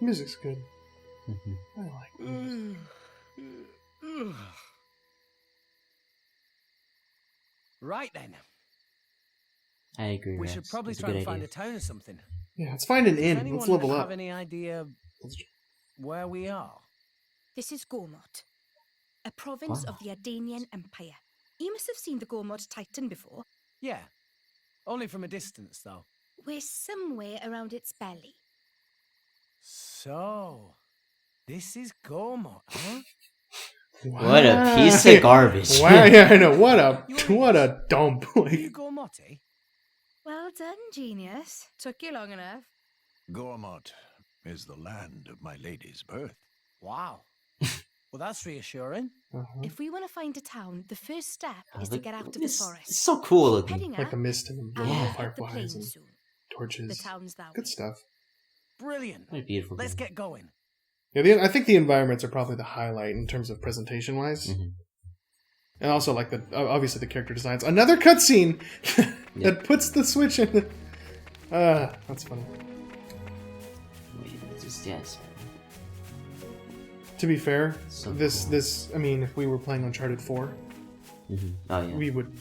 Music's good. I like music. Right then. I agree. We should probably try and find a town or something. Yeah, let's find an Does inn. anyone Let's level have up. any idea where we are? This is Gormott, a province of the Ardanian Empire. You must have seen the Gormott Titan before. Yeah. Only from a distance, though. We're somewhere around its belly. So, this is Gormott, huh? What a piece of garbage. Wow, yeah, I know. What a dump. Are you Gormotti? Well done, genius. Took you long enough. Gormott is the land of my lady's birth. Wow. Well, that's reassuring. If we want to find a town, the first step is to get out of the forest. It's so cool looking. Heading Like up, the mist and the and little we'll hit the fireflies plains and soon. torches. The town's that Good way. stuff. Brilliant. What a beautiful Let's game. get going. Yeah, I think the environments are probably the highlight in terms of presentation wise. And also, like, obviously the character designs. Another cutscene that puts the switch in the... that's funny. Yes. To be fair, So this, I mean, if we were playing Uncharted 4, Oh yeah. we would,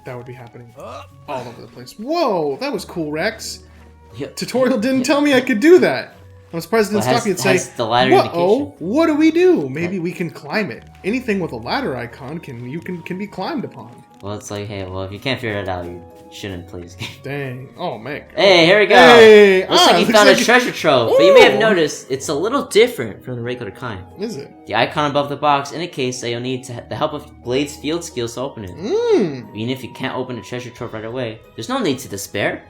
that would be happening all over the place. Whoa, that was cool, Rex. Yep. Tutorial didn't tell me I could do that. I'm surprised it didn't stop you and say, has the ladder "Whoa, indication. what do we do? Maybe we can climb it. Anything with a ladder icon can be climbed upon." Well, it's like, hey, well, if you can't figure it out, you shouldn't play this game. Dang. Oh, man. Hey, here we go. Hey, looks like you looks found like a treasure trove, but you may have Ooh. noticed it's a little different from the regular kind. Is it? The icon above the box indicates that you'll need the help of Blade's field skills to open it. Mmm. Even if you can't open a treasure trove right away, there's no need to despair.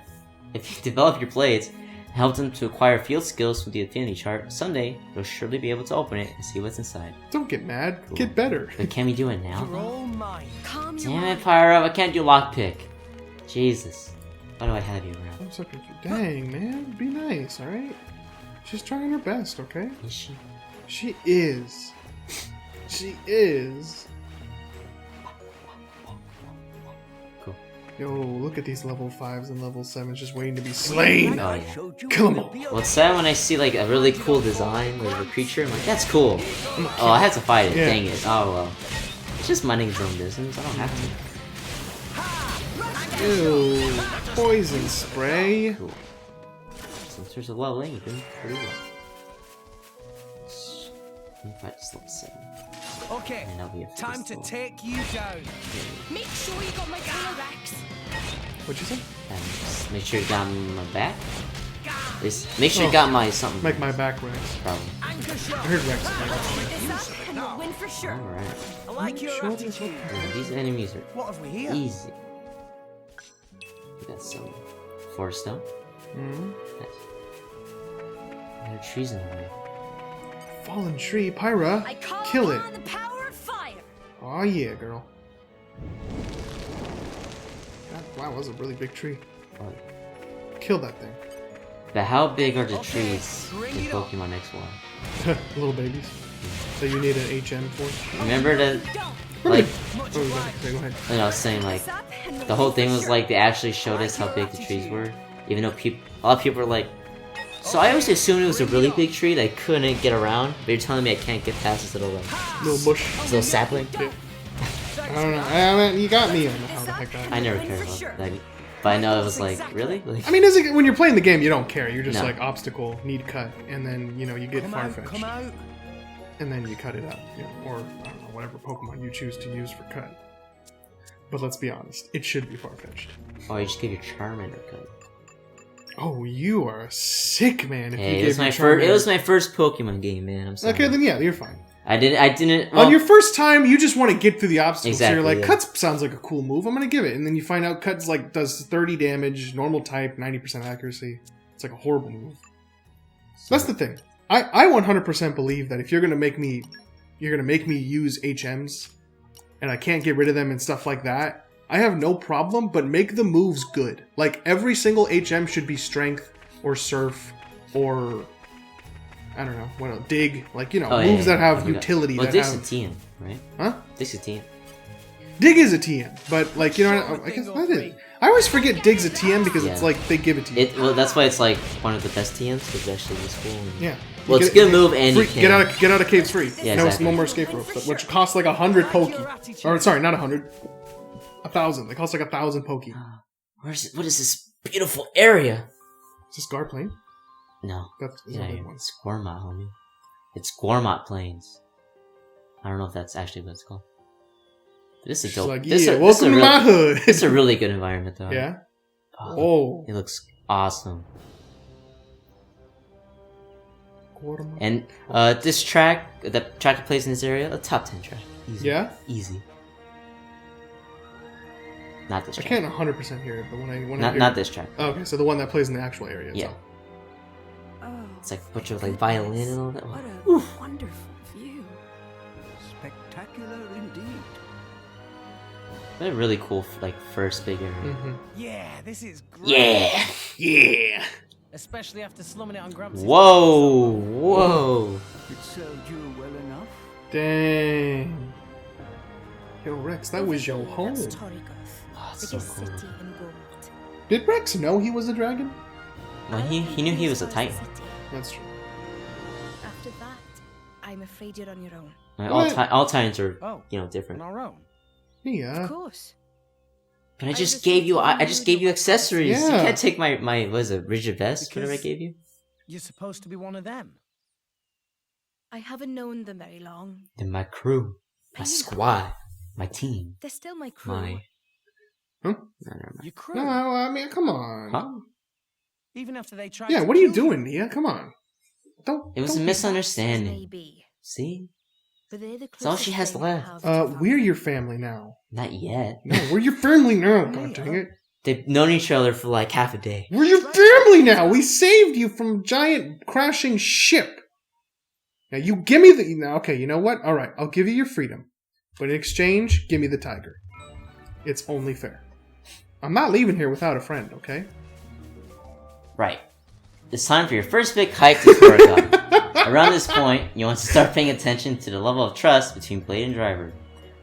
If you develop your blades and help them to acquire field skills with the affinity chart, someday you'll surely be able to open it and see what's inside. Don't get mad. Cool. Get better. But can we do it now? You're all mine. Calm your Damn it, mind. Pyra, I can't do lockpick. Jesus. Why do I have you around? I'm so confused. Dang, man. Be nice, alright? She's trying her best, okay? Is she? She is. She is. Cool. Yo, look at these level 5s and level 7s just waiting to be slain. Oh, yeah. Kill 'em all. Well, it's sad when I see like a really cool design of a creature. I'm like, that's cool. Oh, I have to fight it. Yeah. Dang it. Oh well. It's just minding its own business. I don't have to. Ew. Poison spray. Cool. Since there's a leveling, you can pretty well. Let me fight this level 7. Okay, And I'll be a time to take you down. Make sure you got my tail, Rex. What'd you say? And just make sure you got my back. Just make sure you got my something. Make my back Rex. Problem. I heard Rex. This up and we'll win for sure. Alright. I like your Sure, attitude. Yeah, these enemies are What have we here? easy. We got some forest stone. Mm-hmm. Nice. There are trees in the way. Fallen tree. Pyra. I call Kill it. upon the power of fire. Oh yeah, girl. God, wow, that was a really big tree. Oh, Kill that thing. but how big are the Okay, trees bring in it on. Pokemon XY? Little babies. So you need an HM for? Remember the Don't. like Oh, you got it. Okay, go ahead. I was saying like This up and we'll the whole win thing for was sure. like they actually showed us how big the trees were, even though a lot of people were like. So I always assumed it was a really big tree that I couldn't get around, but you're telling me I can't get past this little like Little bush. this little sapling. Yeah. I don't know. I mean, you got me on how the heck that. I never cared about that, but I know it was like really like. I mean, when you're playing the game, you don't care. You're just No. like obstacle, need cut, and then you get Come out, Farfetch'd, come out. and then you cut it out, or I don't know, whatever Pokemon you choose to use for cut. But let's be honest, it should be Farfetch'd. Oh, you just give your Charmander cut. Oh, you are a sick man. If Hey, you it was gave my me first. It Charmander. was my first Pokemon game, man. I'm sorry. Okay, then yeah, you're fine. I didn't. On your first time, you just want to get through the obstacles. So Exactly, you're like, yeah. Cuts sounds like a cool move. I'm gonna give it, and then you find out Cuts does 30 damage, normal type, 90% accuracy. It's like a horrible move. That's the thing. I 100% believe that if you're gonna make me use HMs, and I can't get rid of them and stuff like that, I have no problem. But make the moves good. Like every single HM should be Strength or Surf or I don't know what else, Dig. Like moves that have utility. Well, that Dig's have a TM, right? huh? Dig's a TM. Dig is a TM, but like I guess that is. I always forget Dig's a TM because it's Yeah. like they give it to you. Well, that's why it's like one of the best TMs because it's actually useful. And... Yeah. Well, You it's a get good move and you free, can... get out of caves free. Yeah, no, exactly. no more escape rope, which costs like 100 Poki. Or sorry, not 100. 1,000. It costs like 1,000 Poki. Where's it? What is this beautiful area? Is this Gar Plain? No. That's Yeah, a big yeah, one. it's Gormott, homie. It's Gormott Plains. I don't know if that's actually what it's called. But this is She's dope. like, This yeah, a- welcome to my hood. It's a really good environment, though. Yeah? Oh, Oh. it looks awesome. Gormott. And this track, the track that plays in this area, a top 10 track. Easy. Yeah? Easy. Not this I track. can't 100% hear it, but when I hear Not it- this track. Oh, okay, so the one that plays in the actual area. Yeah. So. Oh, It's like a bunch of like violin and all that. what a Oof. wonderful view. Spectacular indeed. What a really cool like first big area. Mm-hmm. Yeah, this is great. Yeah. Yeah! Especially after slumming it on Gramps'. Whoa. Whoa. It served you well enough. Dang. Yo, Rex, that was your home. That's Torrigoth, Oh, it's biggest so cool. city in Gormott. Did Rex know he was a dragon? Well, he knew he was a titan. That's true. After that, I'm afraid you're on your own. Like, What? all titans are, Oh, you know, on different. our own. Yeah. Of course. But I I just was gave you, thinking I just gave you accessories. You Yeah. can't take my what is it, rigid vest? Whatever I Because- gave you. You're supposed to be one of them. I haven't known them very long. Then my crew, my Pyra. squad, my team, They're still my crew. my. Huh? No, never mind. Your crew. No, I mean, come on. Huh? Even after they tried Yeah, to what are you kill doing, Nia? Come on. Don't. It was a don't- misunderstanding. Maybe. See, But they're the It's all she has closest thing I left. have to We're family. your family now. not yet. No, we're your family now. Really? God dang it. They've known each other for like half a day. We're your family now. We saved you from a giant crashing ship. Now you give me the. Now, okay, you know what? All right, I'll give you your freedom, but in exchange, give me the tiger. It's only fair. I'm not leaving here without a friend. Okay. Right. It's time for your first big hike to Torrigoth. Around this point, you want to start paying attention to the level of trust between blade and driver.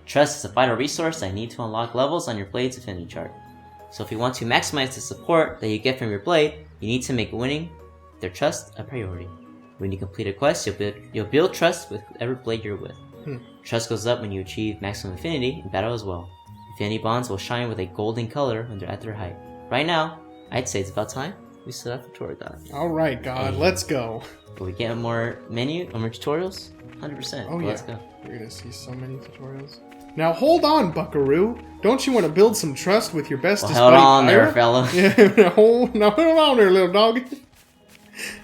Trust is a vital resource I need to unlock levels on your blade's affinity chart. So if you want to maximize the support that you get from your blade, you need to make winning their trust a priority. When you complete a quest, you'll build trust with whatever blade you're with. Trust goes up when you achieve maximum affinity in battle as well. Affinity bonds will shine with a golden color when they're at their height. Right now, I'd say it's about time we set up for Torrigoth. All right, God, Hey. let's go. Will we get more menu or more tutorials? 100%. Oh Well, yeah. Let's go. You're gonna see so many tutorials. Now hold on, Buckaroo. Don't you want to build some trust with your bestest Well, hold buddy, on there, Pyra? fella. Yeah, now hold on there, little dog.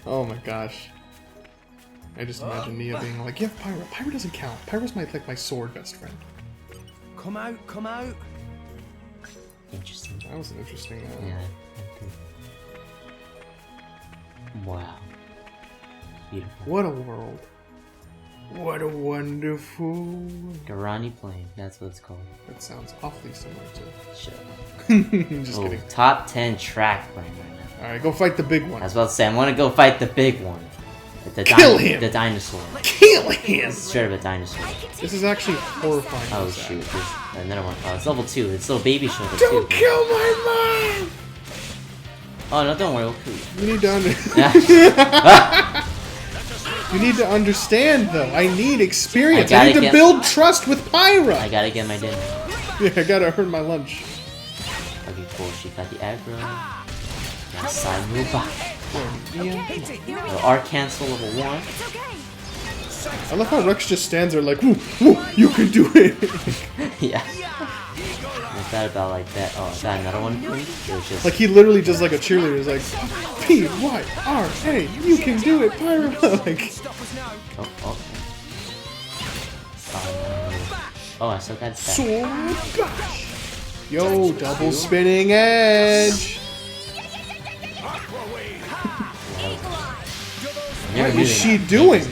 Oh my gosh. I just imagine Nia being like, yeah, Pyra. Pyra doesn't count. Pyra's my sword best friend. Come out, come out. Interesting. That was an interesting. Yeah. I think. Wow. Beautiful. What a world. What a wonderful. Garani Plain. That's what it's called. That sounds awfully similar Shut up. to. Just Oh, kidding. top 10 track playing right now. All right, go fight the big one. I was about to say, I want to go fight the big one. Kill him! The dinosaur. Kill him. Straight up a dinosaur. This is actually horrifying. Oh It's sad. shoot, there's another one. Oh, it's level 2. It's little baby shoulder Don't 2. kill my mom. Oh no, don't worry, we'll kill you. You need to Yeah. You need to understand, though. I need experience. I I need gotta to get- build trust with I Pyra. gotta get my dinner. Yeah, I gotta earn my lunch. Okay, cool. She got the aggro. Got side move back. Hit it. The arc cancel level 1. I love how Rex just stands there like, woo, woo, you can do it. Yeah. What's that about like that? Oh, is that another one? Please? It was just Like he literally just like a cheerleader is like, P-Y-R-A, you can do it, Pyra. Like, Stop us now. oh. Oh, I still got that. sword bash. Yo, double spinning edge. What is she doing?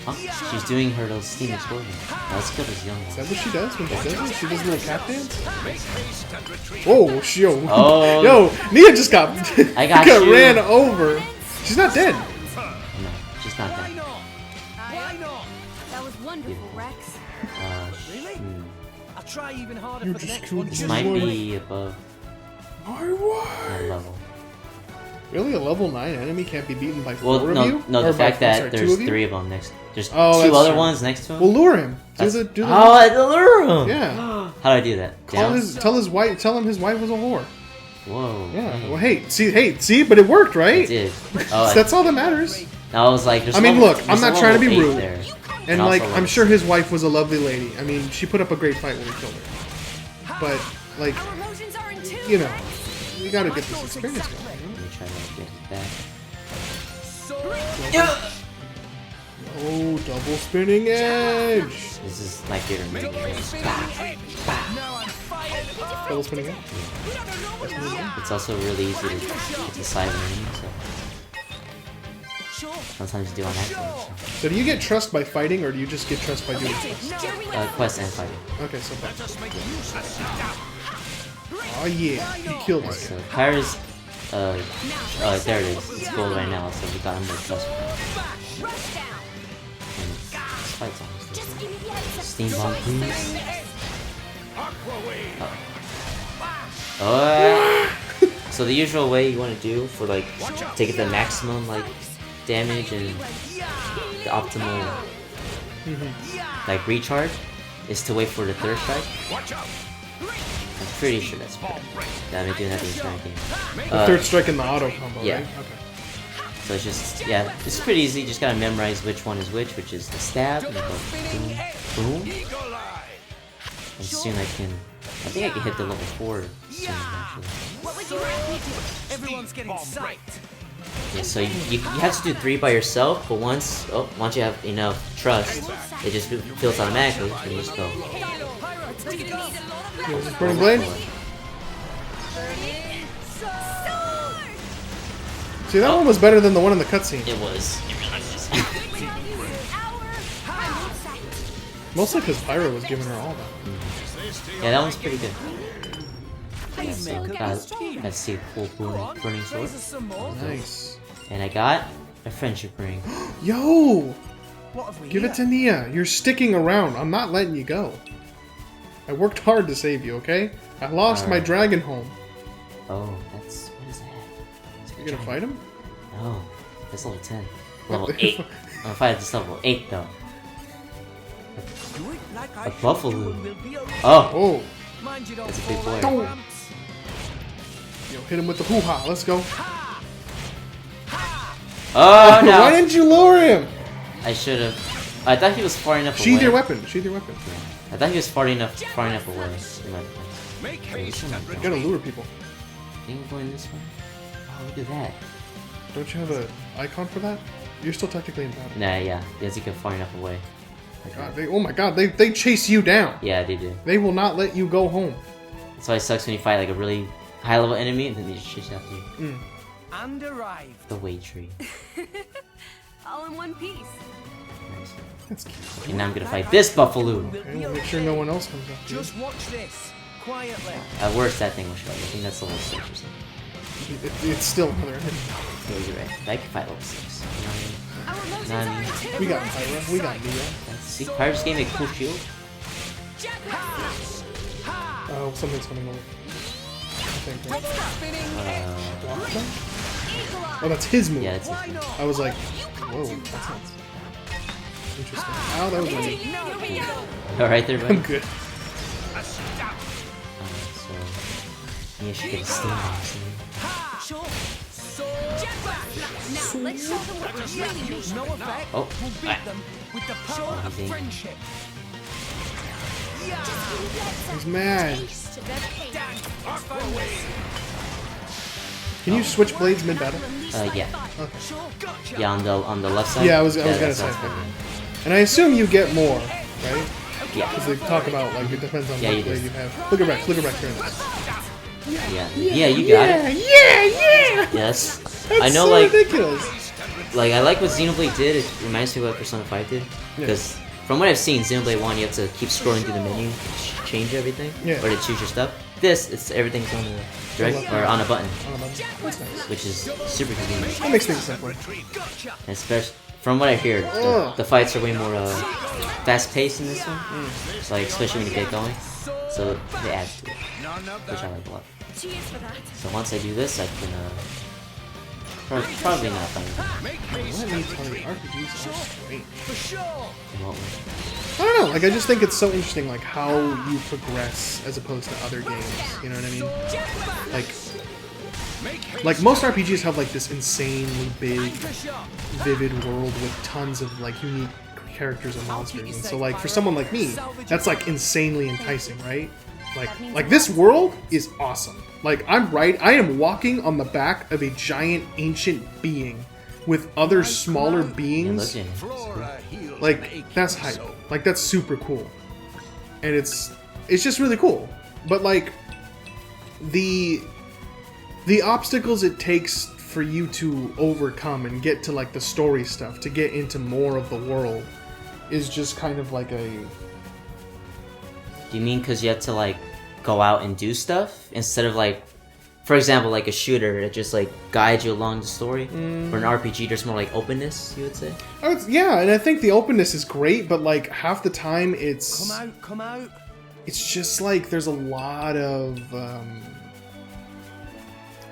Huh? She's doing her little steam explosion. That's good as young Is one. that what she does when she does it? She does a little tap dance? Oh, yo. Oh. Yo, Nia just got, I got you. ran over. She's not dead. No, she's not Why that. not? Why not? That was wonderful, Rex. Really? Hmm. I'll try even harder You for the just next killed one. me. This Just might Why? be above Or what? That level. Really, a level 9 enemy can't be beaten by 4 Well, of you? no, Or the by- fact that sorry, 2 there's of you? 3 of them next. There's Oh, 2 that's other true. ones next to him. Well, lure him. Do That's- the Oh, I had to lure him. Yeah. How do I do that? Tell Down? him his wife was a whore. Whoa. Yeah. dang. Well, see, but it worked, right? It did. Oh, That's all that matters. I was like, there's I mean, level- look, I'm there's not a trying to be level 8 rude. there. And also like, I'm level sure his wife was a lovely lady. I mean, she put up a great fight when we killed her. But like, Our emotions are in tune. you know, you gotta get this experience going. Let me try to get his back. Oh, double spinning edge. This is my favorite movie. Now I'm fired up. Double spinning edge. It's also really easy to get to side enemy, so sometimes you do on accident. So do you get trust by fighting, or do you just get trust by doing quest? So. Quest and fighting. Okay, so far. Oh yeah, he killed us. So Pyra's, there it is. It's gold right now, so we got him more trust. And this fight's almost done. Steam bomb, please. So the usual way you want to do for like to get the maximum like damage and the optimal like recharge is to wait for the third strike. I'm pretty sure that's better. Yeah, I've been doing that the entire game. The third strike in the auto combo, yeah. right? Okay. So it's just, yeah, it's pretty easy. You just gotta memorize which one is which is the stab, and go boom, boom. And soon I think I can hit the level 4 soon, actually. What would you like me to? Everyone's getting psyched. Yeah, so you have to do 3 by yourself, but once you have enough trust, it just feels automatically, and you just go. Yeah, is this Burning Blade? See, that one was better than the one in the cutscene. It was. Mostly because Pyra was giving her all that. Yeah, that one's pretty good. Yeah, so gotta see a cool burning sword. Nice. And I got a friendship ring. Yo! What have we Give here? it to Nia. You're sticking around. I'm not letting you go. I worked hard to save you, okay? I lost my Alright. dragon home. Oh, what is that? You gonna fight him? No, that's level 10. Level 8. I'm gonna fight at this level 8 though. Do it like I A should buffalo. do and we'll be okay. Oh! Oh, Mind you don't That's a big fall boy. out, Don't. Gramps. yo, hit him with the hoo-ha. Let's go. Oh Why no! didn't you lure him? I should have. I thought he was far enough away. Sheathe your weapon. Sheathe your weapon. I thought he was far enough away. In my Make Wait, haste this one and I You gotta lure people. think I'm going this way. Oh, look at that. Don't you have an icon for that? You're still technically in battle. Nah, yeah, because he got far enough away. Oh my god, they chase you down. Yeah, they do. They will not let you go home. That's why it sucks when you fight like a really high level enemy and then they just chase after you. And arrived. The way tree. All in one piece. Nice. That's cute. And now I'm gonna fight this buffalo. We'll Okay, be we'll make okay. sure no one else comes up to you. Just watch this. Quietly. At worst, that thing will show up. I think that's level 6 or something. It's still another enemy. Yeah, you're right. But I can fight level 6. You know what I mean? Our emotions Nah, are in man. tune. We got Pyra. We got Nia. See, Pyra just gave me a cool shield. Oh, something's coming over. I think. Right? Oh, that's his move. Yeah, that's it. I was like, whoa, that's nuts. Interesting. Ow, that was me. Alright there, buddy. I'm good. So, yeah, she get a steam bomb soon. Now let's show them what we're really made of. No effect. Oh, We'll beat them with the power of amazing. friendship. He's mad. Taste the pain. Can you switch blades mid-battle? Yeah. Okay. Yeah, on the left side. Yeah, I was gonna that say. sounds good. And I assume you get more, right? Yeah. Because they talk about, like, it depends on Yeah, what you do. blade you have. Look at Rex, look at Rex. Here it is. Yeah, you got it. Yeah! Yes. That's I know, so like, ridiculous. I like what Xenoblade did. It reminds me of what Persona 5 did. Yeah. Because from what I've seen, Xenoblade 1, you have to keep scrolling through the menu, change everything, Yeah. or to choose your stuff. This, it's everything's on the direct or on a button, That's nice. which is super convenient. That makes things simpler. And especially from what I hear, Ugh. the fights are way more fast paced in this one. So, like, especially when you get going. So they add to it, None of which I that. like a lot. Cheers for that. So once I do this, I can probably not find it. Make haste Let me and tell you, retreat. RPGs are strange. For sure. In what way? I don't know, like I just think it's so interesting, like how you progress as opposed to other games. You know what I mean? Like most RPGs have like this insanely big, vivid world with tons of like unique characters and monsters, and so like for someone like me, that's like insanely enticing, right? Like this world is awesome. Like I am walking on the back of a giant ancient being with other smaller Yeah, beings. look at it. Flora heals an Like aching that's hype. soul. Like that's super cool, and it's just really cool. But like the obstacles it takes for you to overcome and get to like the story stuff, to get into more of the world, is just kind of like a Do you mean because you have to like go out and do stuff instead of like, for example, like a shooter that just like guides you along the story? For an RPG, there's more like openness, you would say. yeah, and I think the openness is great, but like half the time it's Come out. it's just like there's a lot of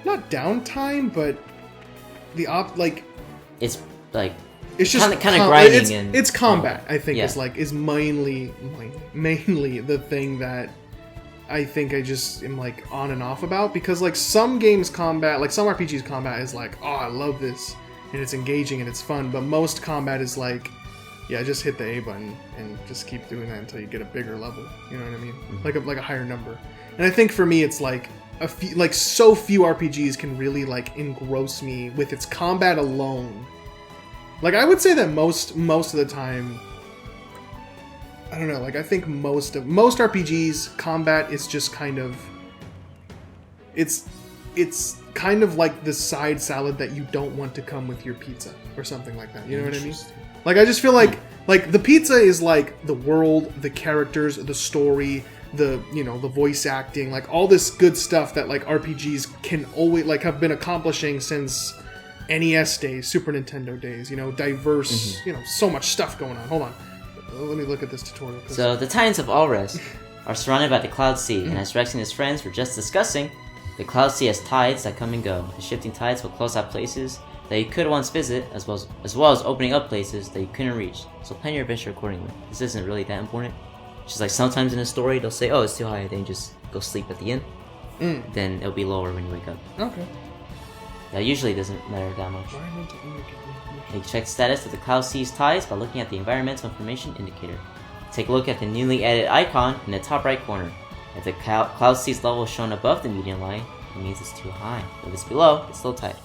not downtime, but like It's like it's just kind of grinding it's, and it's combat. I think yeah. is mainly the thing that I think I just am like on and off about, because like some games combat, like some RPGs combat is like, oh, I love this and it's engaging and it's fun, but most combat is like, yeah, just hit the A button and just keep doing that until you get a bigger level. You know what I mean? Like a higher number. And I think for me, it's like so few RPGs can really like engross me with its combat alone. Like I would say that most of the time, I don't know. Like I think most RPGs combat is just kind of it's kind of like the side salad that you don't want to come with your pizza or something like that. You know what I mean? Like I just feel like the pizza is like the world, the characters, the story, the voice acting, like all this good stuff that like RPGs can always like have been accomplishing since NES days, Super Nintendo days, diverse, so much stuff going on. Hold on. Let me look at this tutorial. So the Titans of Allrest are surrounded by the Cloud Sea, and as Rex and his friends were just discussing, the Cloud Sea has tides that come and go. The shifting tides will close out places that you could once visit, as well as opening up places that you couldn't reach. So plan your adventure accordingly. This isn't really that important. Just like sometimes in a story, they'll say, "Oh, it's too high," then you just go sleep at the end. Then it'll be lower when you wake up. Okay. That usually doesn't matter that much. You check the status of the Cloud Sea's tides by looking at the Environmental Information Indicator. Take a look at the newly added icon in the top right corner. If the Cloud Sea's level is shown above the median line, it means it's too high. If it's below, it's still tight.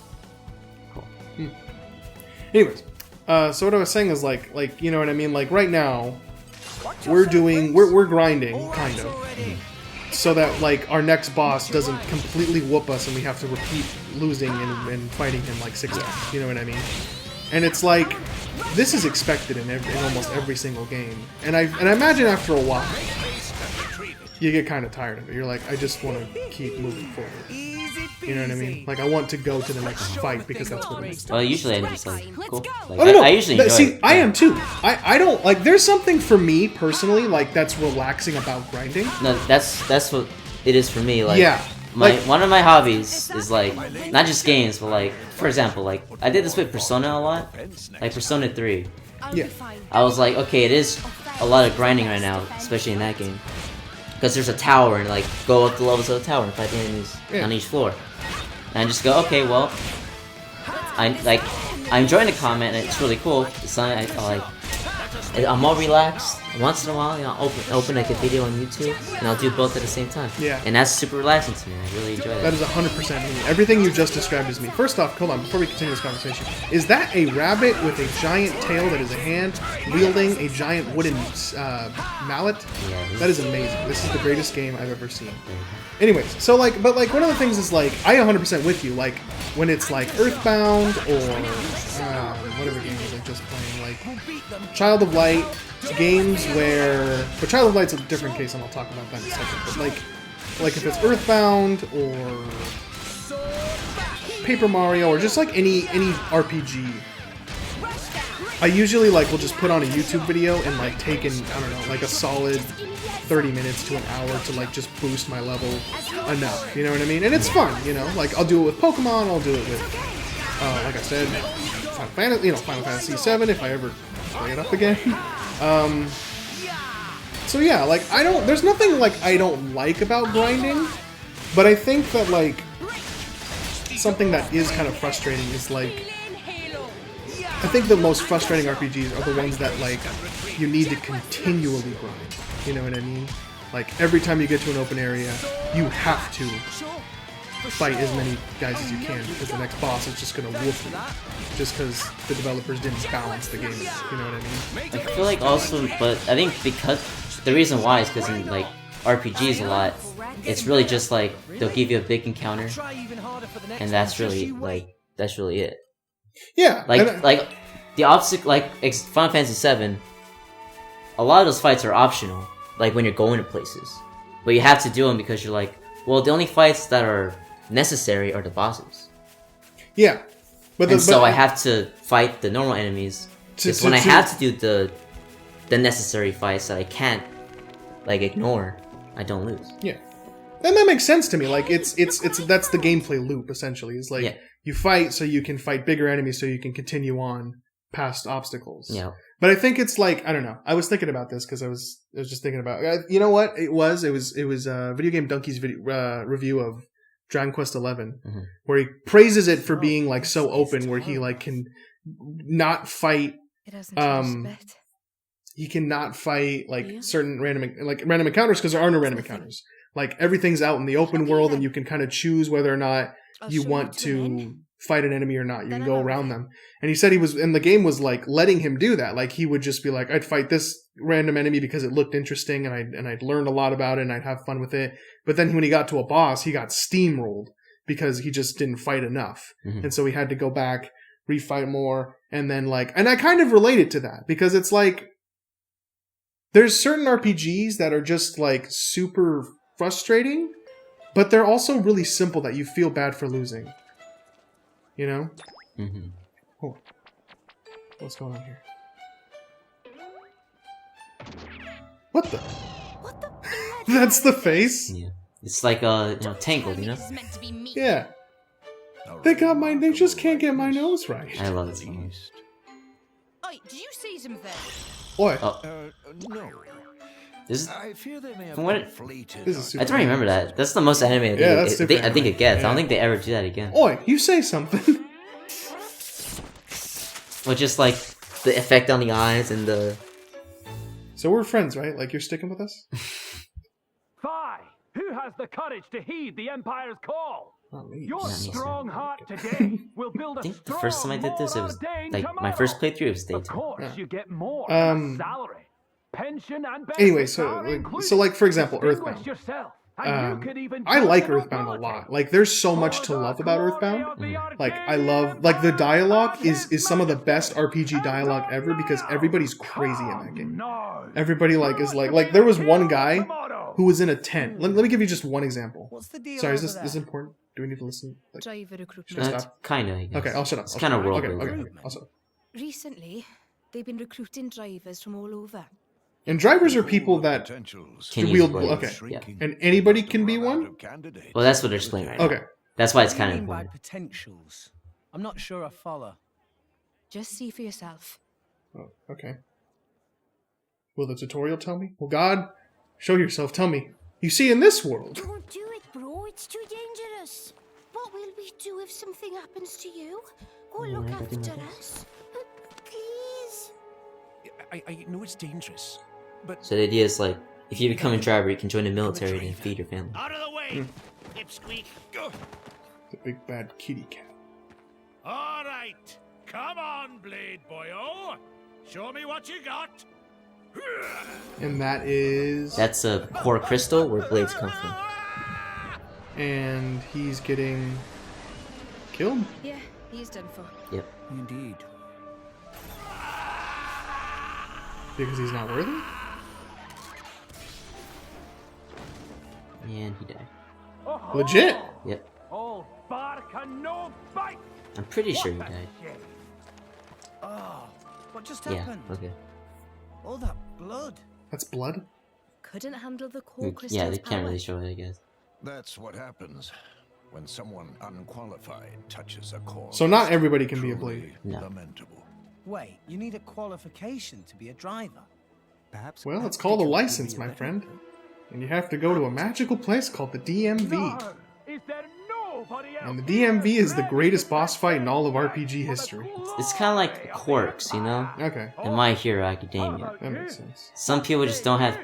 Cool. Anyways, so what I was saying is like you know what I mean. Like right now, we're grinding kind of, so that like our next boss doesn't completely whoop us and we have to repeat losing and fighting him like 6 times. You know what I mean? And it's like this is expected in almost every single game. And I imagine after a while, you get kind of tired of it. You're like, I just want to keep moving forward. You know what I mean? Like, I want to go to the next fight because that's what it is. Well, usually I'm just like, cool. Like, Oh, no. I usually enjoy it. I am too. I don't, like, there's something for me, personally, like, that's relaxing about grinding. No, that's what it is for me. Like, Yeah. One of my hobbies is like, not just games, but like, for example, like, I did this with Persona a lot. Like, Persona 3. Yeah. I was like, okay, it is a lot of grinding right now, especially in that game. Because there's a tower, and like, go up the levels of the tower and fight the enemies on each floor. And I just go, okay, well, I'm enjoying the comment, and it's really cool. It's not, I'm all relaxed. Once in a while, I'll open like a video on YouTube, and I'll do both at the same time. Yeah. And that's super relaxing to me. I really enjoy that. That is 100% me. Everything you just described is me. First off, hold on, before we continue this conversation. Is that a rabbit with a giant tail that is a hand wielding a giant wooden mallet? Yeah, That is amazing. This is the greatest game I've ever seen. Anyways, so like, but like one of the things is like, I 100% with you, like when it's like Earthbound or whatever game was I just playing, like Child of Light, games where, but Child of Light's a different case and I'll talk about that in a second, but like if it's Earthbound or Paper Mario or just like any RPG, I usually like will just put on a YouTube video and like take in, I don't know, like a solid 30 minutes to an hour to like just boost my level enough. You know what I mean? And it's fun. You know, like I'll do it with Pokemon. I'll do it with, like I said, Final Fantasy VII if I ever play it up again. So yeah, like there's nothing like I don't like about grinding, but I think that like something that is kind of frustrating is like, I think the most frustrating RPGs are the ones that like you need to continually grind. You know what I mean? Like every time you get to an open area, you have to fight as many guys as you can because the next boss is just gonna whoop you. Just because the developers didn't balance the game. You know what I mean? I feel like also, but I think because the reason why is because in like RPGs a lot, it's really just like they'll give you a big encounter, and that's really it. Yeah, like the obstacle, like Final Fantasy VII. A lot of those fights are optional, like when you're going to places, but you have to do them because you're like, well, the only fights that are necessary are the bosses. Yeah, but I have to fight the normal enemies. It's when I have to do the necessary fights that I can't like ignore, I don't lose. Yeah, and that makes sense to me. Like it's that's the gameplay loop essentially. It's like you fight so you can fight bigger enemies so you can continue on past obstacles. Yeah. But I think it's like, I don't know. I was thinking about this because I was just thinking about, you know what it was Video Game Donkey's review of Dragon Quest XI, where he praises it for being like so open, where he like can not fight. He cannot fight like certain random encounters because there are no random encounters. Like everything's out in the open world, and you can kind of choose whether or not you want to fight an enemy or not. You can go around them. And he said the game was like letting him do that. Like he would just be like, I'd fight this random enemy because it looked interesting and I'd learned a lot about it and I'd have fun with it. But then when he got to a boss, he got steamrolled because he just didn't fight enough. And so he had to go back, refight more, and then and I kind of related to that because it's like, there's certain RPGs that are just like super frustrating, but they're also really simple that you feel bad for losing. You know? Oh. What's going on here? What the? That's the face? Yeah. It's like Tangled, you know? Yeah. They just can't get my nose right. I love it so much. Oi, did you see something? What? No. I fear they may have From what This is super I don't remember that. That's the most animated I think it gets. I don't think they ever do that again. Oi, you say something. Well, just like the effect on the eyes and the... So we're friends, right? Like you're sticking with us? Fi, who has the courage to heed the Empire's call? Not me. Your strong heart today will build a I think the strong, first time I did this, it was more-ordained like my tomorrow. first playthrough, it was Of daytime. course, Yeah. you get more salary, pension, and Anyway, benefits are included. so like for example, Distinguish Earthbound. yourself, and you could even I join like the Earthbound a nobility. lot. Like there's so much to love about Earthbound. Like I love the dialogue is some of the best RPG dialogue ever because everybody's crazy in that game. No. Everybody is like there was one guy who was in a tent. Let me give you just one example. What's the deal? Sorry, is over this there? important? Do we need to listen? Like, Driver recruitment. Should I That's stop? kind of, I guess. Okay, I'll shut up. It's I'll kind shut of up. world Okay, building. okay. I'll shut up. Recently, they've been recruiting drivers from all over. And drivers are people that Potentials Can wield. use blades. Okay, shrinking and anybody as can the be run out one. of candidates. Well, that's what they're explaining right now. Okay. That's why it's What do kind you of mean by important. potentials? I'm not sure I follow. Just see for yourself. Oh, okay. Will the tutorial tell me? Well, God, show yourself. Tell me. You see, in this world, Don't do it, bro. It's too dangerous. What will we do if something happens to you? Go look after us. Please. I know it's dangerous, but So the idea is like, if you become a driver, you can join the military and feed your family. Out of the way, Pipsqueak. Go. the big bad kitty cat. All right, come on, Blade Boyo. Show me what you got. And that is. That's a core crystal where blades come from. And he's getting killed. Yeah, he's done for. Yep. Indeed. Because he's not worthy? And he died. Legit! Yep. All bark and no bite. I'm pretty sure he died. Oh, what just Yeah, happened? okay. All that blood. That's blood? couldn't handle the core crystal's Yeah, they can't power. really show it, I guess. That's what happens when someone unqualified touches a core. So not everybody can be a Truly blade. No. Lamentable. Wait, you need a qualification to be a driver. Perhaps. Well, it's called a license, my friend. And you have to go to a magical place called the DMV. No! Is there nobody else? And the DMV is the greatest boss fight in all of RPG history. It's kind of like quirks, you know? Okay, In My Hero Academia. that makes sense. Some people just don't have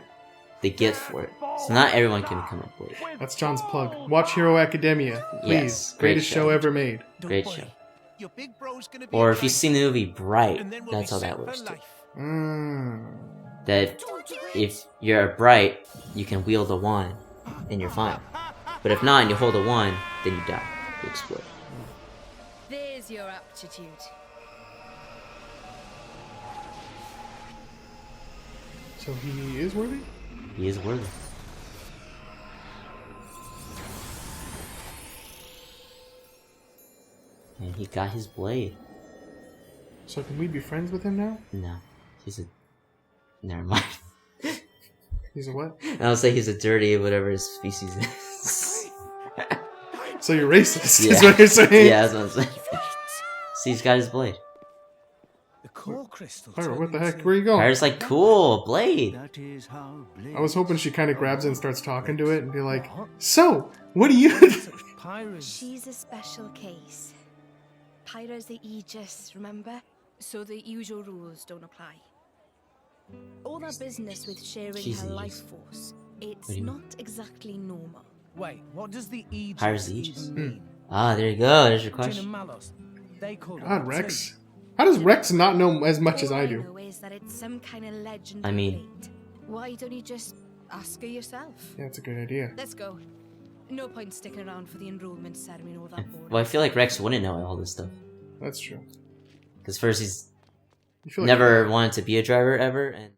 the gift for it. So not everyone can become a blade. That's John's plug. Watch Hero Academia, please. Yes, great Greatest show show. ever made. Great show. Your big bro's gonna be Or a if you've driver, seen the movie Bright, and then we'll that's be how set that for works too. life. That if you're a Bright, you can wield a wand, and you're fine. But if not, and you hold a wand, then you die. You explode. There's your aptitude. So he is worthy? He is worthy. And he got his blade. So can we be friends with him now? No, he's a. Never mind. He's a what? I'll say he's a dirty whatever his species is. So you're racist, Yeah. is what you're saying? Yeah, that's what I'm saying. See, he's got his blade. The core crystal. Pyra, what turned the heck? into- Where you going? Pyra's like, cool, blade. That is how I was hoping she kind of grabs it and starts talking to it and be like, What? so, what do you... Pyra's. She's a special case. Pyra's the Aegis, remember? So the usual rules don't apply. All that business with sharing She's her the life Aegis. force, it's do you mean? not exactly normal. Wait, what does the Aegis Pyra's the Aegis? even mean? Ah, there you go. There's your Jin and question. Malos, they called it God, that Rex. too. How does Rex not know as much as All I do? know is that it's some kind of legend. I mean- why don't you just ask her yourself? Yeah, it's a good idea. Let's go. No point sticking around for the enrollment ceremony or that board. Well, I feel like Rex wouldn't know all this stuff. That's true. Because first, he's You feel like never wanted to be a driver ever, and